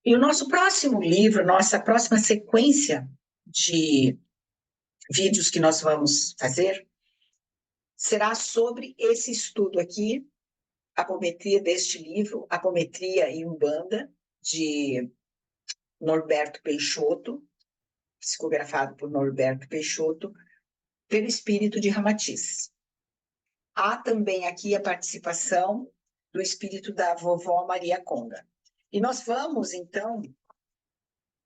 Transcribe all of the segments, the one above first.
E o nosso próximo livro, nossa próxima sequência de vídeos que nós vamos fazer será sobre esse estudo aqui, Apometria deste livro, Apometria e Umbanda, de Norberto Peixoto, psicografado por Norberto Peixoto, pelo espírito de Ramatiz. Há também aqui a participação do espírito da vovó Maria Conga. E nós vamos, então,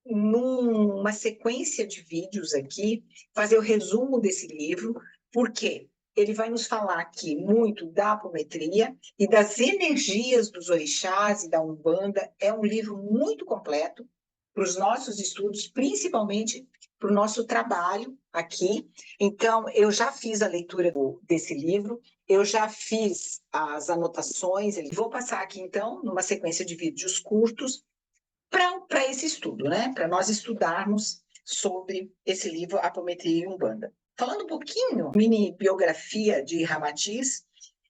numa sequência de vídeos aqui, fazer o resumo desse livro, porque ele vai nos falar aqui muito da apometria e das energias dos orixás e da Umbanda. É um livro muito completo para os nossos estudos, principalmente para o nosso trabalho aqui. Então, eu já fiz a leitura desse livro, eu já fiz as anotações, vou passar aqui, então, numa sequência de vídeos curtos, para esse estudo, né? Para nós estudarmos sobre esse livro, Apometria e Umbanda. Falando um pouquinho, mini biografia de Ramatiz,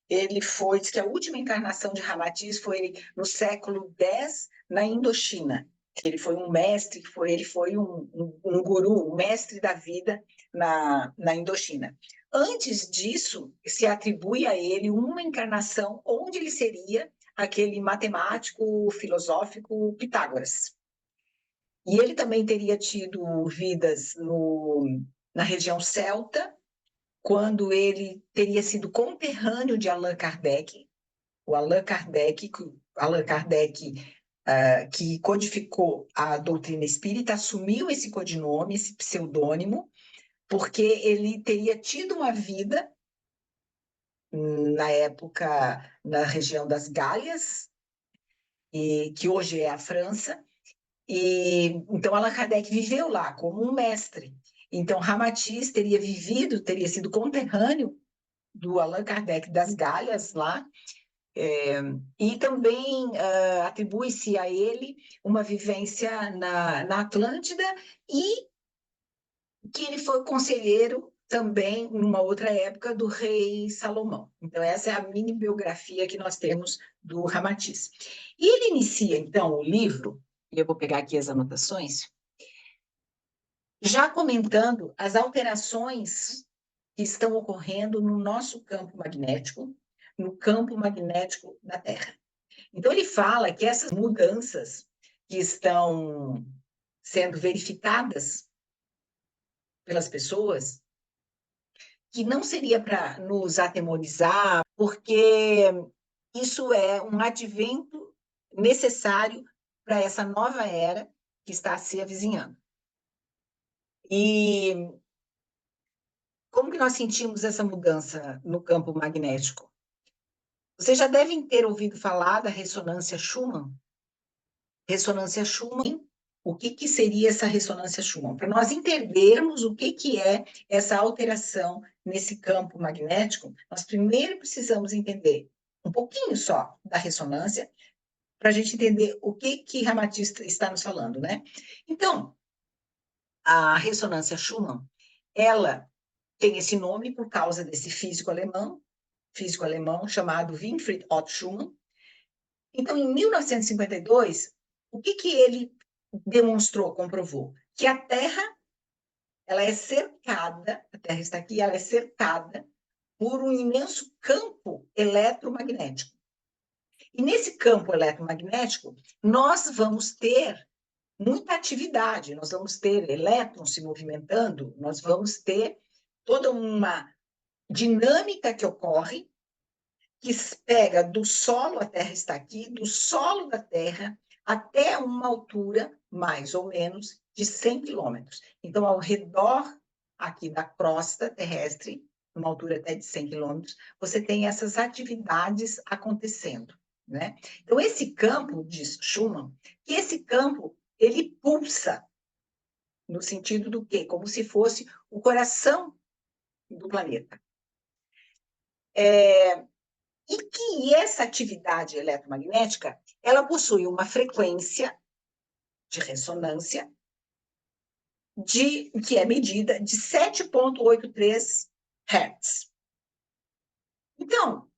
ele foi, diz que a última encarnação de Ramatiz foi no século X, na Indochina. Ele foi um mestre, ele foi um guru, um mestre da vida na Indochina. Antes disso, se atribui a ele uma encarnação onde ele seria aquele matemático filosófico Pitágoras. E ele também teria tido vidas na região celta, quando ele teria sido conterrâneo de Allan Kardec. O Allan Kardec, que codificou a doutrina espírita, assumiu esse codinome, esse pseudônimo, porque ele teria tido uma vida na época na região das Gálias, que hoje é a França, e então Allan Kardec viveu lá como um mestre. Então Ramatiz teria sido conterrâneo do Allan Kardec das Galhas lá, e também atribui-se a ele uma vivência na Atlântida e que ele foi conselheiro também, numa outra época, do rei Salomão. Então, essa é a mini biografia que nós temos do Ramatiz. E ele inicia, então, o livro, e eu vou pegar aqui as anotações, já comentando as alterações que estão ocorrendo no nosso campo magnético, no campo magnético da Terra. Então, ele fala que essas mudanças que estão sendo verificadas pelas pessoas, que não seria para nos atemorizar, porque isso é um advento necessário para essa nova era que está se avizinhando. E como que nós sentimos essa mudança no campo magnético? Vocês já devem ter ouvido falar da ressonância Schumann. Ressonância Schumann, o que seria essa ressonância Schumann? Para nós entendermos o que é essa alteração nesse campo magnético, nós primeiro precisamos entender um pouquinho só da ressonância, para a gente entender o que Ramatiz está nos falando, né? Então, a ressonância Schumann, ela tem esse nome por causa desse físico alemão chamado Winfried Otto Schumann. Então, em 1952, o que ele demonstrou, comprovou? Que a Terra, ela é cercada, a Terra está aqui, ela é cercada por um imenso campo eletromagnético. E nesse campo eletromagnético, nós vamos ter muita atividade, nós vamos ter elétrons se movimentando, nós vamos ter toda uma dinâmica que ocorre, que pega do solo, a Terra está aqui, do solo da Terra até uma altura, mais ou menos, de 100 quilômetros. Então, ao redor aqui da crosta terrestre, uma altura até de 100 quilômetros, você tem essas atividades acontecendo, né? Então, esse campo, diz Schumann, que esse campo, ele pulsa, no sentido do quê? Como se fosse o coração do planeta. E que essa atividade eletromagnética, ela possui uma frequência de ressonância que é medida de 7,83 Hz. Então,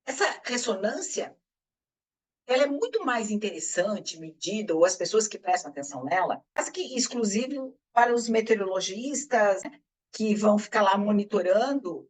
essa ressonância, ela é muito mais interessante, medida, ou as pessoas que prestam atenção nela, quase que exclusivo para os meteorologistas, né, que vão ficar lá monitorando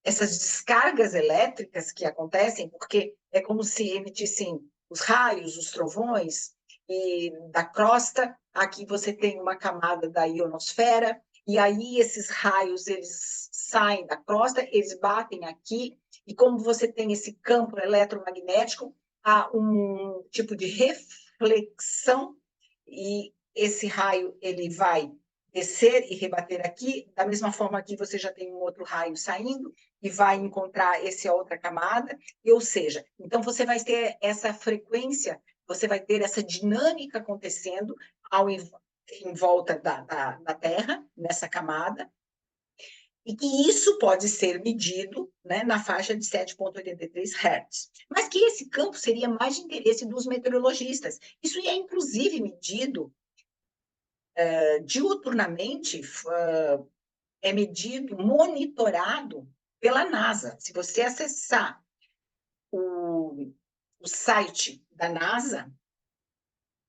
essas descargas elétricas que acontecem, porque é como se emitissem os raios, os trovões, e da crosta, aqui você tem uma camada da ionosfera, e aí esses raios, eles saem da crosta, eles batem aqui, e como você tem esse campo eletromagnético, há um tipo de reflexão, e esse raio ele vai descer e rebater aqui, da mesma forma que você já tem um outro raio saindo, e vai encontrar essa outra camada, ou seja, então você vai ter essa frequência, você vai ter essa dinâmica acontecendo em volta da Terra, nessa camada, e que isso pode ser medido, né, na faixa de 7,83 Hz. Mas que esse campo seria mais de interesse dos meteorologistas. Isso é, inclusive, medido diuturnamente, é medido, monitorado pela NASA. Se você acessar o site da NASA,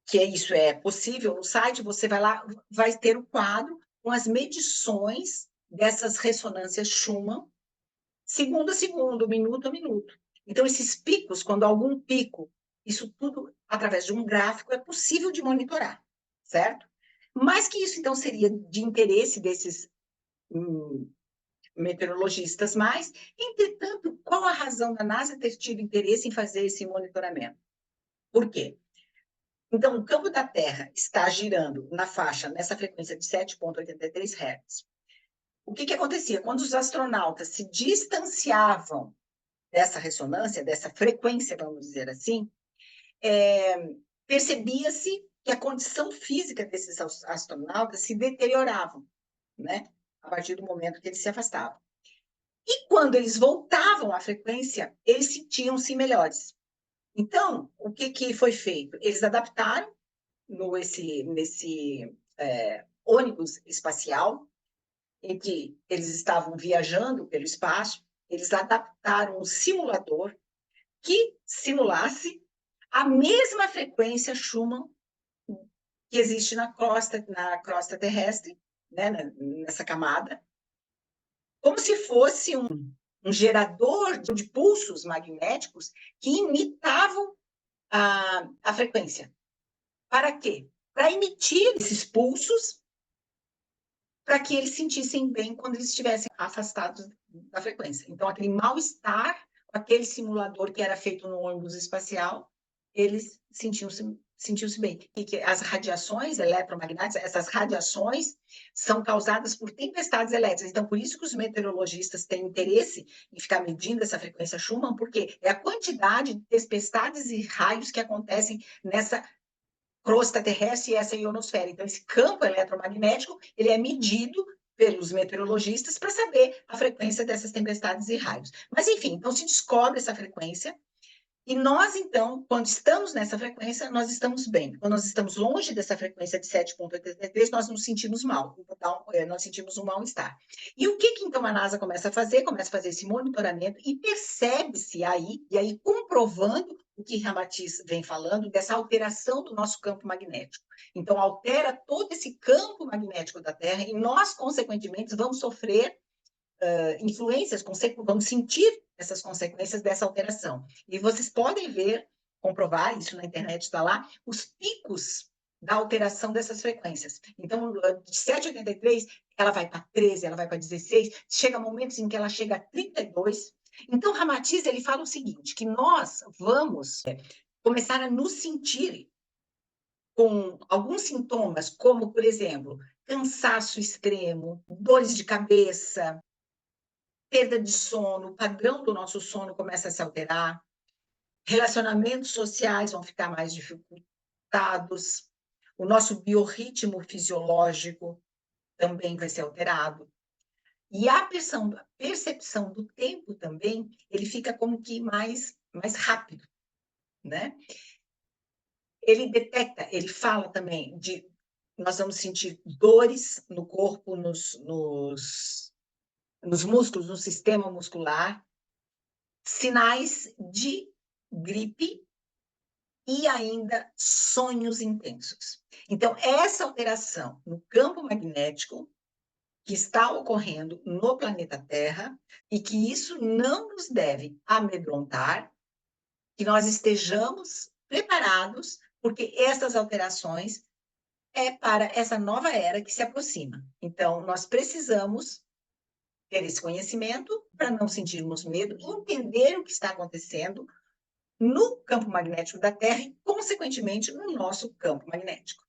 que isso é possível, no site você vai lá, vai ter o quadro com as medições dessas ressonâncias Schumann, segundo a segundo, minuto a minuto. Então, esses picos, quando há algum pico, isso tudo, através de um gráfico, é possível de monitorar, certo? Mas que isso, então, seria de interesse desses meteorologistas mais. Entretanto, qual a razão da NASA ter tido interesse em fazer esse monitoramento? Por quê? Então, o campo da Terra está girando na faixa, nessa frequência de 7,83 Hz. O que acontecia? Quando os astronautas se distanciavam dessa ressonância, dessa frequência, vamos dizer assim, percebia-se que a condição física desses astronautas se deteriorava, né? A partir do momento que eles se afastavam. E quando eles voltavam à frequência, eles sentiam-se melhores. Então, o que foi feito? Eles adaptaram nesse ônibus espacial, em que eles estavam viajando pelo espaço, eles adaptaram um simulador que simulasse a mesma frequência Schumann que existe na crosta terrestre, né, nessa camada, como se fosse um gerador de pulsos magnéticos que imitavam a frequência. Para quê? Para emitir esses pulsos, para que eles sentissem bem quando eles estivessem afastados da frequência. Então, aquele mal-estar, aquele simulador que era feito no ônibus espacial, eles sentiam-se bem. E que as radiações eletromagnéticas, essas radiações, são causadas por tempestades elétricas. Então, por isso que os meteorologistas têm interesse em ficar medindo essa frequência Schumann, porque é a quantidade de tempestades e raios que acontecem nessa crosta terrestre e essa ionosfera. Então, esse campo eletromagnético, ele é medido pelos meteorologistas para saber a frequência dessas tempestades e raios. Mas, enfim, então se descobre essa frequência e nós, então, quando estamos nessa frequência, nós estamos bem. Quando nós estamos longe dessa frequência de 7,83, nós nos sentimos mal, nós sentimos um mal-estar. E o que então a NASA começa a fazer? Começa a fazer esse monitoramento e percebe-se aí, e aí comprovando o que Ramatiz vem falando, dessa alteração do nosso campo magnético. Então, altera todo esse campo magnético da Terra e nós, consequentemente, vamos sofrer influências, vamos sentir essas consequências dessa alteração. E vocês podem ver, comprovar, isso na internet está lá, os picos da alteração dessas frequências. Então, de 7,83, ela vai para 13, ela vai para 16, chega momentos em que ela chega a 32. Então, Ramatiz, ele fala o seguinte, que nós vamos começar a nos sentir com alguns sintomas, como, por exemplo, cansaço extremo, dores de cabeça, perda de sono, o padrão do nosso sono começa a se alterar, relacionamentos sociais vão ficar mais dificultados, o nosso biorritmo fisiológico também vai ser alterado. E a percepção do tempo também, ele fica como que mais rápido, né? Ele detecta, ele fala também nós vamos sentir dores no corpo, nos músculos, no sistema muscular, sinais de gripe e ainda sonhos intensos. Então, essa alteração no campo magnético que está ocorrendo no planeta Terra e que isso não nos deve amedrontar, que nós estejamos preparados, porque essas alterações é para essa nova era que se aproxima. Então, nós precisamos ter esse conhecimento para não sentirmos medo, entender o que está acontecendo no campo magnético da Terra e, consequentemente, no nosso campo magnético.